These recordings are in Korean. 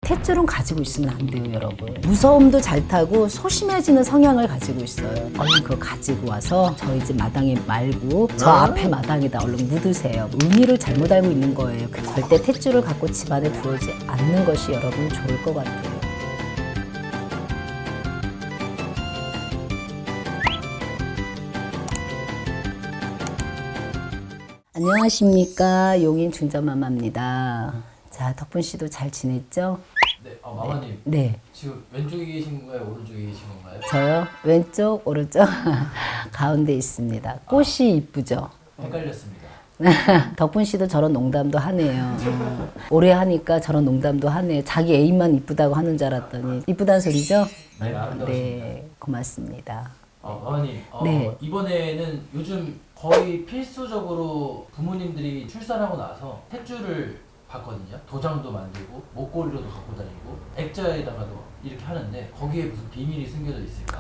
탯줄은 가지고 있으면 안 돼요, 여러분. 무서움도 잘 타고 소심해지는 성향을 가지고 있어요. 얼른 그거 가지고 와서 저희 집 마당에 말고 저 앞에 마당에다 얼른 묻으세요. 의미를 잘못 알고 있는 거예요. 절대 탯줄을 갖고 집안에 들어오지 않는 것이 여러분 좋을 것 같아요. 안녕하십니까, 용인 중전마마입니다. 자, 덕분 씨도 잘 지냈죠? 네, 마마님. 네. 지금 왼쪽에 계신 건가요? 오른쪽에 계신 건가요? 저요? 왼쪽, 오른쪽, 가운데 있습니다. 꽃이 이쁘죠? 헷갈렸습니다. 덕분 씨도 저런 농담도 하네요. 오래 하니까 저런 농담도 하네요. 자기 애인만 이쁘다고 하는 줄 알았더니 이쁘다는 소리죠? 네, 아름다우십니다. 네, 고맙습니다. 마마님, 네. 이번에는 요즘 거의 필수적으로 부모님들이 출산하고 나서 탯줄을 받거든요. 도장도 만들고 목걸이로도 갖고 다니고 액자에다가도 이렇게 하는데 거기에 무슨 비밀이 숨겨져 있을까?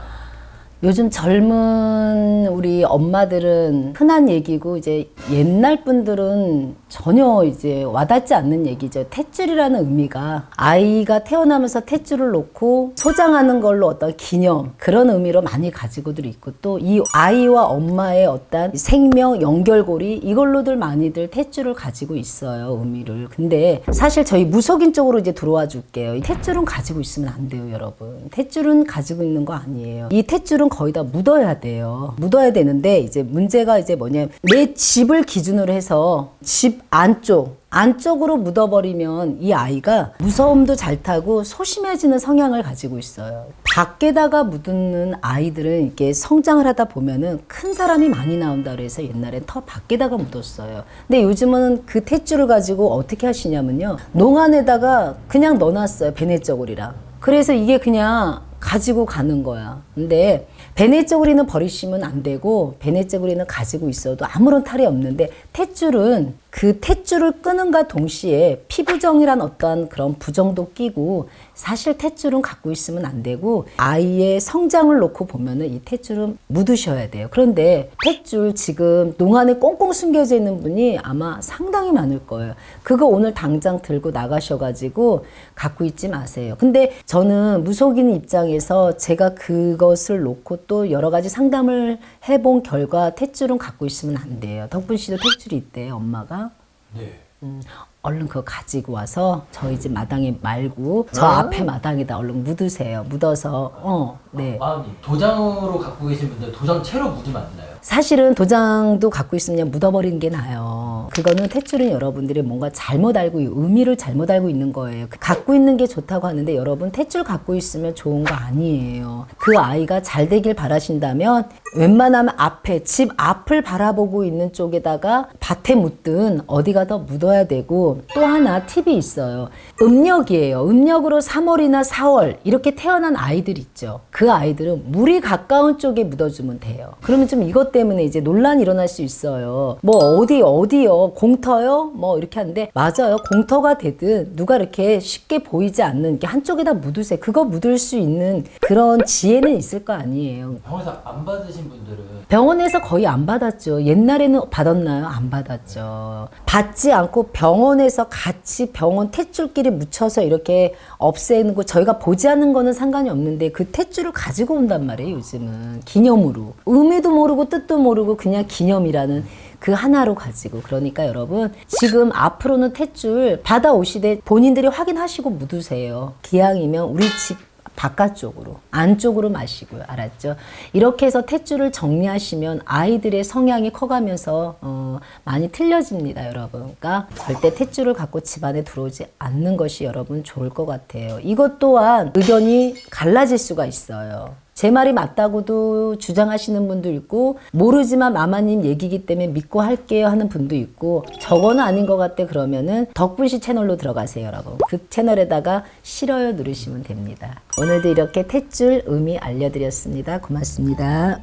요즘 젊은 우리 엄마들은 흔한 얘기고 이제 옛날 분들은 전혀 이제 와닿지 않는 얘기죠. 탯줄이라는 의미가 아이가 태어나면서 탯줄을 놓고 소장하는 걸로 어떤 기념 그런 의미로 많이 가지고들 있고 또 이 아이와 엄마의 어떤 생명 연결고리 이걸로들 많이들 탯줄을 가지고 있어요. 의미를. 근데 사실 저희 무속인 쪽으로 이제 들어와 줄게요. 이 탯줄은 가지고 있으면 안 돼요, 여러분. 탯줄은 가지고 있는 거 아니에요. 이 탯줄은 거의 다 묻어야 돼요. 묻어야 되는데 이제 문제가 이제 뭐냐면 내 집을 기준으로 해서 집 안쪽으로 묻어버리면 이 아이가 무서움도 잘 타고 소심해지는 성향을 가지고 있어요. 밖에다가 묻는 아이들은 이렇게 성장을 하다 보면은 큰 사람이 많이 나온다 그래서 옛날엔 더 밖에다가 묻었어요. 근데 요즘은 그 탯줄을 가지고 어떻게 하시냐면요. 농안에다가 그냥 넣어놨어요. 베네저고리랑. 그래서 이게 그냥 가지고 가는 거야. 근데 베네저고리는 버리시면 안 되고 베네저고리는 가지고 있어도 아무런 탈이 없는데 탯줄은 그 탯줄을 끄는가 동시에 피부정이란 어떠한 그런 부정도 끼고 사실 탯줄은 갖고 있으면 안 되고 아이의 성장을 놓고 보면은 이 탯줄은 묻으셔야 돼요. 그런데 탯줄 지금 농안에 꽁꽁 숨겨져 있는 분이 아마 상당히 많을 거예요. 그거 오늘 당장 들고 나가셔가지고 갖고 있지 마세요. 근데 저는 무속인 입장에서 제가 그것을 놓고 또 여러 가지 상담을 해본 결과 탯줄은 갖고 있으면 안 돼요. 덕분 씨도 탯줄이 있대요, 엄마가. 네. 얼른 그거 가지고 와서 저희 집 마당에 말고 저 앞에 마당에다 얼른 묻으세요. 묻어서 네. 마마님, 도장으로 갖고 계신 분들 도장채로 묻으면 안 되나요? 사실은 도장도 갖고 있으면 묻어버리는 게 나아요. 그거는 탯줄은 여러분들이 뭔가 잘못 알고 의미를 잘못 알고 있는 거예요. 갖고 있는 게 좋다고 하는데 여러분 탯줄 갖고 있으면 좋은 거 아니에요. 그 아이가 잘 되길 바라신다면 웬만하면 앞에 집 앞을 바라보고 있는 쪽에다가 밭에 묻든 어디가 더 묻어야 되고 또 하나 팁이 있어요. 음력이에요. 음력으로 3월이나 4월 이렇게 태어난 아이들 있죠. 그 아이들은 물이 가까운 쪽에 묻어주면 돼요. 그러면 좀 이것 때문에 이제 논란이 일어날 수 있어요. 뭐 어디요? 공터요? 뭐 이렇게 하는데 맞아요. 공터가 되든 누가 이렇게 쉽게 보이지 않는 게 한쪽에다 묻으세요. 그거 묻을 수 있는 그런 지혜는 있을 거 아니에요. 병원에서 안 받으신 분들은 병원에서 거의 안 받았죠. 옛날에는 받았나요? 안 받았죠. 받지 않고 병원에서 같이 병원 탯줄끼리 묻혀서 이렇게 없애는 거 저희가 보지 않는 거는 상관이 없는데 그 탯줄을 가지고 온단 말이에요. 요즘은 기념으로 의미도 모르고 뜻도 모르고 그냥 기념이라는 그 하나로 가지고. 그러니까 여러분 지금 앞으로는 탯줄 받아오시되 본인들이 확인하시고 묻으세요. 기왕이면 우리 집 바깥쪽으로 안쪽으로 마시고요. 알았죠? 이렇게 해서 탯줄을 정리하시면 아이들의 성향이 커가면서 많이 틀려집니다. 여러분. 그러니까 절대 탯줄을 갖고 집안에 들어오지 않는 것이 여러분 좋을 것 같아요. 이것 또한 의견이 갈라질 수가 있어요. 제 말이 맞다고도 주장하시는 분도 있고 모르지만 마마님 얘기기 때문에 믿고 할게요 하는 분도 있고 저거는 아닌 것 같아 그러면은 덕분씨 채널로 들어가세요 여러분. 그 채널에다가 싫어요 누르시면 됩니다. 오늘도 이렇게 탯줄 의미 알려드렸습니다. 고맙습니다.